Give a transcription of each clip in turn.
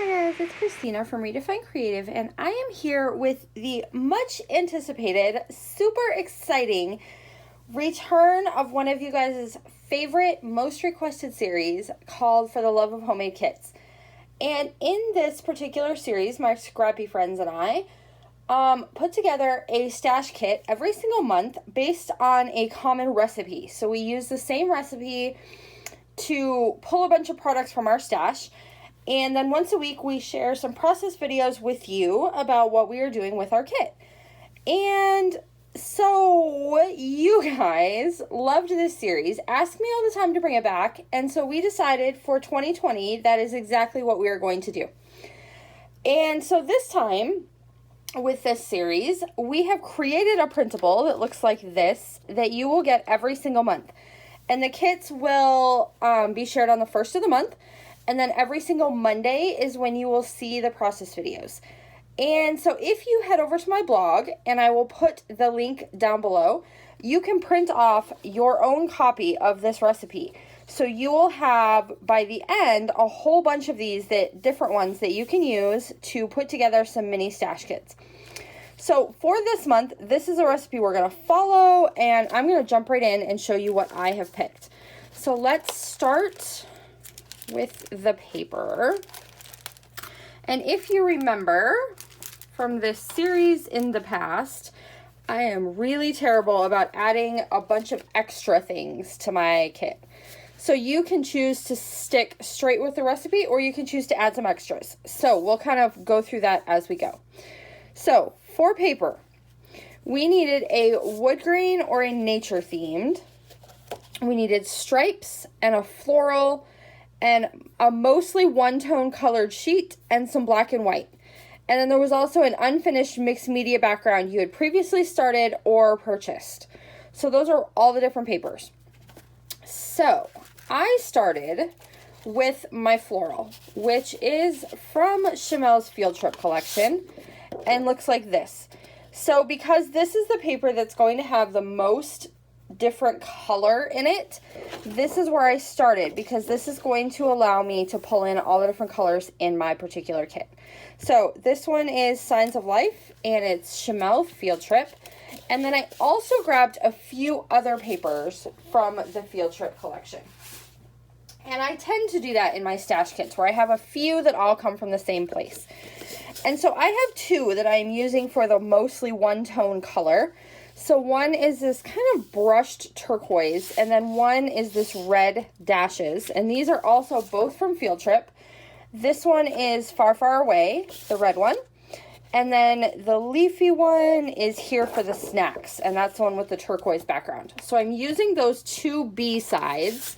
Hi guys, it's Christina from Redefine Creative, and I am here with the much anticipated, super exciting return of one of you guys' favorite, most requested series called For the Love of Homemade Kits. And in this particular series, my scrappy friends and I put together a stash kit every single month based on a common recipe. So we use the same recipe to pull a bunch of products from our stash. And then once a week, we share some process videos with you about what we are doing with our kit. And so you guys loved this series, asked me all the time to bring it back. And so we decided for 2020, that is exactly what we are going to do. And so this time with this series, we have created a printable that looks like this that you will get every single month. And the kits will be shared on the first of the month. And then every single Monday is when you will see the process videos. And so if you head over to my blog, and I will put the link down below, you can print off your own copy of this recipe. So you will have, by the end, a whole bunch of these, different ones that you can use to put together some mini stash kits. So for this month, this is a recipe we're going to follow, and I'm going to jump right in and show you what I have picked. So let's start with the paper. And if you remember from this series in the past, I am really terrible about adding a bunch of extra things to my kit. So you can choose to stick straight with the recipe, or you can choose to add some extras. So we'll kind of go through that as we go. So for paper, we needed a wood grain or a nature themed. We needed stripes and a floral and a mostly one-tone colored sheet and some black and white. And then there was also an unfinished mixed media background you had previously started or purchased. So those are all the different papers. So I started with my floral, which is from Shimmer's Field Trip collection and looks like this. So because this is the paper that's going to have the most different color in it, this is where I started, because this is going to allow me to pull in all the different colors in my particular kit. So this one is Signs of Life, and it's Shimmer Field Trip. And then I also grabbed a few other papers from the Field Trip collection. And I tend to do that in my stash kits, where I have a few that all come from the same place. And so I have two that I'm using for the mostly one-tone color. So one is this kind of brushed turquoise, and then one is this red dashes. And these are also both from Field Trip. This one is Far, Far Away, the red one. And then the leafy one is Here for the Snacks, and that's the one with the turquoise background. So I'm using those two B-sides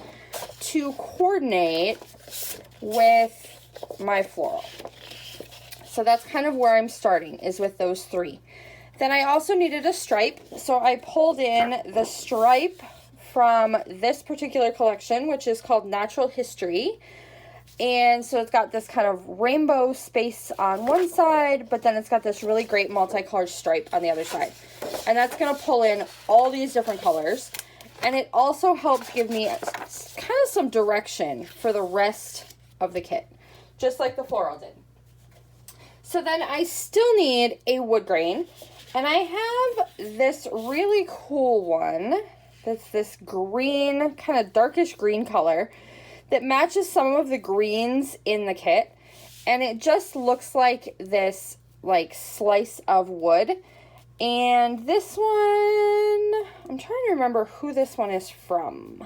to coordinate with my floral. So that's kind of where I'm starting, is with those three. Then I also needed a stripe, so I pulled in the stripe from this particular collection, which is called Natural History. And so it's got this kind of rainbow space on one side, but then it's got this really great multicolored stripe on the other side. And that's going to pull in all these different colors. And it also helps give me kind of some direction for the rest of the kit, just like the floral did. So then I still need a wood grain. And I have this really cool one that's this green, kind of darkish green color that matches some of the greens in the kit. And it just looks like this like slice of wood. And this one, I'm trying to remember who this one is from.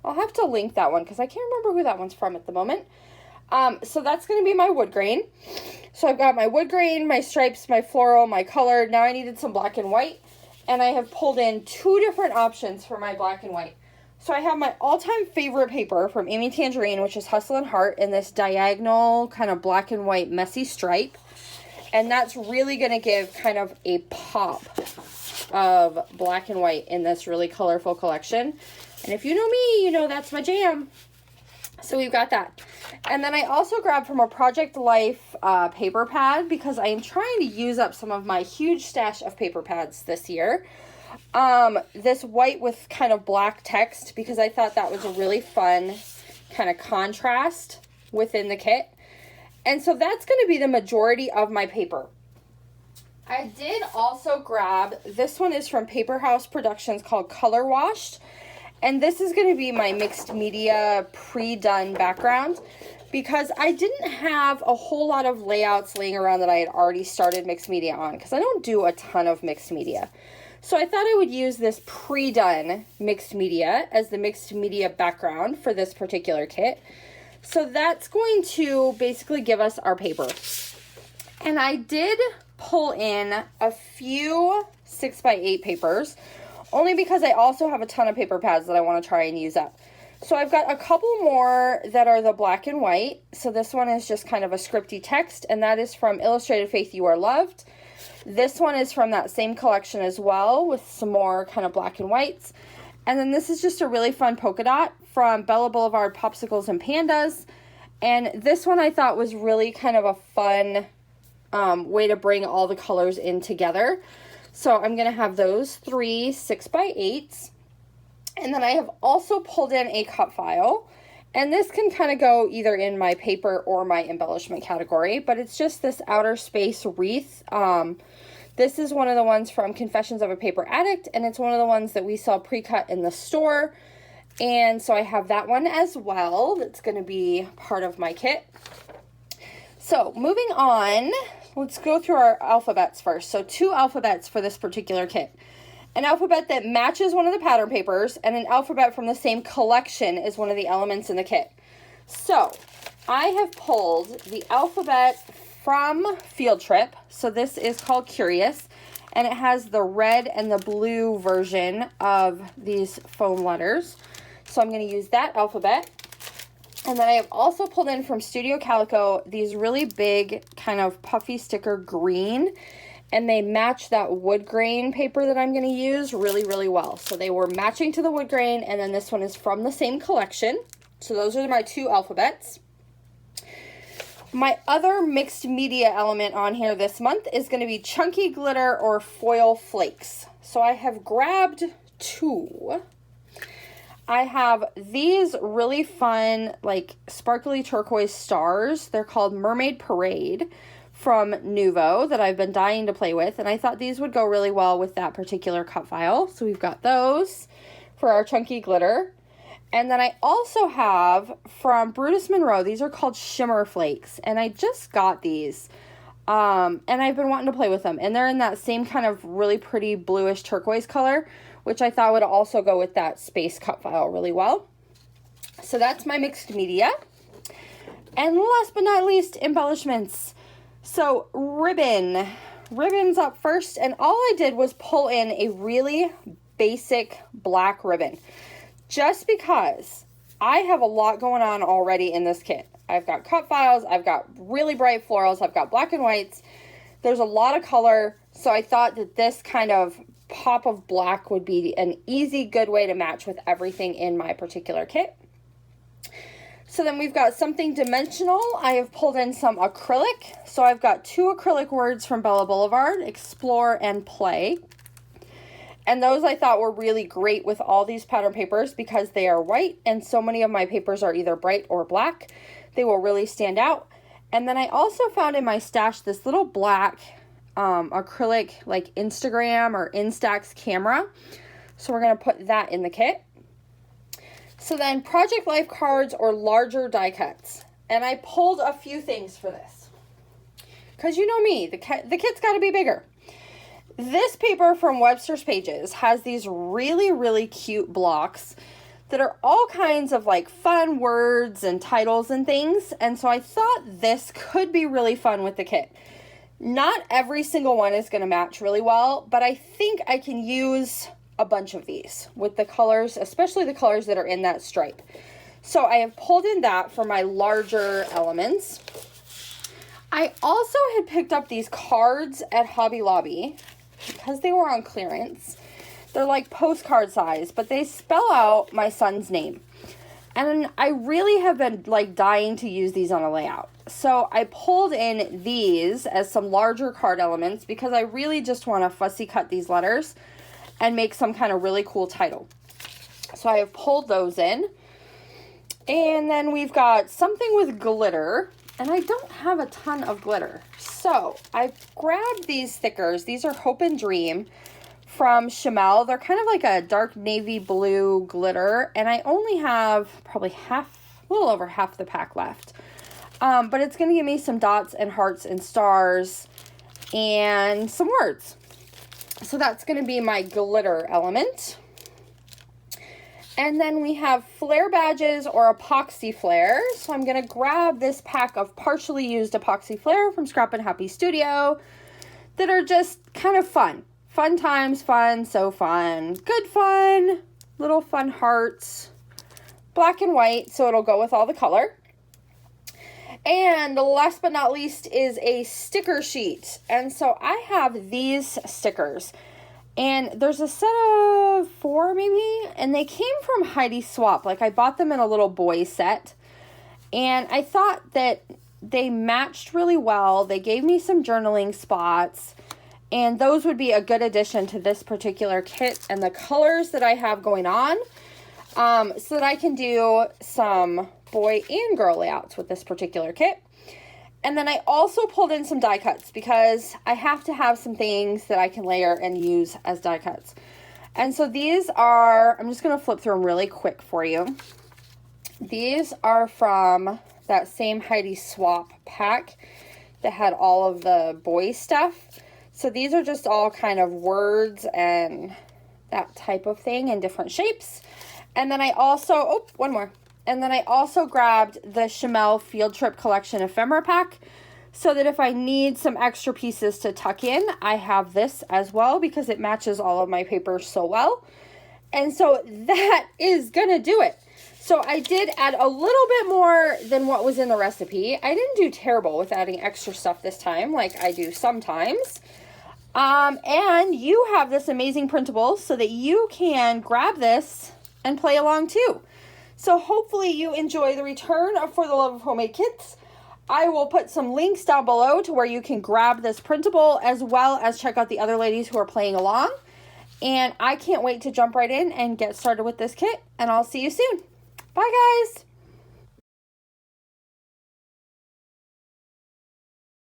I'll have to link that one because I can't remember who that one's from at the moment. So that's going to be my wood grain. So I've got my wood grain, my stripes, my floral, my color. Now I needed some black and white. And I have pulled in two different options for my black and white. So I have my all-time favorite paper from Amy Tangerine, which is Hustle and Heart, in this diagonal kind of black and white messy stripe. And that's really going to give kind of a pop of black and white in this really colorful collection. And if you know me, you know that's my jam. So we've got that. And then I also grabbed from a Project Life paper pad, because I am trying to use up some of my huge stash of paper pads this year. This white with kind of black text, because I thought that was a really fun kind of contrast within the kit. And so that's going to be the majority of my paper. I did also grab, this one is from Paper House Productions called Color Washed. And this is going to be my mixed media pre-done background because I didn't have a whole lot of layouts laying around that I had already started mixed media on because I don't do a ton of mixed media. So I thought I would use this pre-done mixed media as the mixed media background for this particular kit. So that's going to basically give us our paper. And I did pull in a few 6x8 papers, only because I also have a ton of paper pads that I want to try and use up. So I've got a couple more that are the black and white. So this one is just kind of a scripty text, and that is from Illustrated Faith You Are Loved. This one is from that same collection as well, with some more kind of black and whites. And then this is just a really fun polka dot from Bella Boulevard Popsicles and Pandas. And this one I thought was really kind of a fun way to bring all the colors in together. So I'm going to have those 3 6x8s. And then I have also pulled in a cut file. And this can kind of go either in my paper or my embellishment category. But it's just this outer space wreath. This is one of the ones from Confessions of a Paper Addict. And it's one of the ones that we sell pre-cut in the store. And so I have that one as well. That's going to be part of my kit. So moving on, let's go through our alphabets first. So 2 alphabets for this particular kit. An alphabet that matches one of the pattern papers, and an alphabet from the same collection is one of the elements in the kit. So I have pulled the alphabet from Field Trip. So this is called Curious, and it has the red and the blue version of these foam letters. So I'm going to use that alphabet. And then I have also pulled in from Studio Calico these really big kind of puffy sticker green, and they match that wood grain paper that I'm going to use really, really well. So they were matching to the wood grain, and then this one is from the same collection. So those are my 2 alphabets. My other mixed media element on here this month is going to be chunky glitter or foil flakes. So I have grabbed 2. I have these really fun, like, sparkly turquoise stars. They're called Mermaid Parade from Nuvo that I've been dying to play with. And I thought these would go really well with that particular cut file. So we've got those for our chunky glitter. And then I also have from Brutus Monroe, these are called Shimmer Flakes. And I just got these. And I've been wanting to play with them. And they're in that same kind of really pretty bluish turquoise color, which I thought would also go with that space cut file really well. So that's my mixed media. And last but not least, embellishments. So ribbon's up first, and all I did was pull in a really basic black ribbon, just because I have a lot going on already in this kit. I've got cut files, I've got really bright florals, I've got black and whites. There's a lot of color, so I thought that this kind of pop of black would be an easy, good way to match with everything in my particular kit. So then we've got something dimensional. I have pulled in some acrylic. So I've got 2 acrylic words from Bella Boulevard, Explore and Play. And those I thought were really great with all these pattern papers because they are white, and so many of my papers are either bright or black. They will really stand out. And then I also found in my stash this little black acrylic like Instagram or Instax camera. So we're going to put that in the kit. So then Project Life cards or larger die cuts. And I pulled a few things for this. Because you know me, the kit's got to be bigger. This paper from Webster's Pages has these really, really cute blocks that are all kinds of like fun words and titles and things. And so I thought this could be really fun with the kit. Not every single one is going to match really well, but I think I can use a bunch of these with the colors, especially the colors that are in that stripe. So I have pulled in that for my larger elements. I also had picked up these cards at Hobby Lobby because they were on clearance. They're like postcard size, but they spell out my son's name. And I really have been like dying to use these on a layout. So I pulled in these as some larger card elements because I really just want to fussy cut these letters and make some kind of really cool title. So I have pulled those in. And then we've got something with glitter. and I don't have a ton of glitter. So I grabbed these stickers. These are Hope and Dream from Shimmer. They're kind of like a dark navy blue glitter, and I only have probably a little over half the pack left. But it's going to give me some dots and hearts and stars and some words. So that's going to be my glitter element. And then we have flare badges or epoxy flare. So I'm going to grab this pack of partially used epoxy flare from Scrap and Happy Studio that are just kind of fun. Fun times, fun, so fun. Good fun, little fun hearts. Black and white, so it'll go with all the color. And last but not least is a sticker sheet. And so I have these stickers. And there's a set of 4 maybe, and they came from Heidi Swap. Like, I bought them in a little boy set, and I thought that they matched really well. They gave me some journaling spots, and those would be a good addition to this particular kit and the colors that I have going on, so that I can do some boy and girl layouts with this particular kit. And then I also pulled in some die cuts because I have to have some things that I can layer and use as die cuts. And so these are, I'm just going to flip through them really quick for you. These are from that same Heidi Swap pack that had all of the boy stuff. So these are just all kind of words and that type of thing in different shapes. And then I also, one more. And then I also grabbed the Shimmer Field Trip Collection Ephemera Pack so that if I need some extra pieces to tuck in, I have this as well because it matches all of my papers so well. And so that is going to do it. So I did add a little bit more than what was in the recipe. I didn't do terrible with adding extra stuff this time like I do sometimes. And you have this amazing printable so that you can grab this and play along too. So hopefully you enjoy the return of For the Love of Homemade Kits. I will put some links down below to where you can grab this printable as well as check out the other ladies who are playing along. And I can't wait to jump right in and get started with this kit. And I'll see you soon. Bye, guys.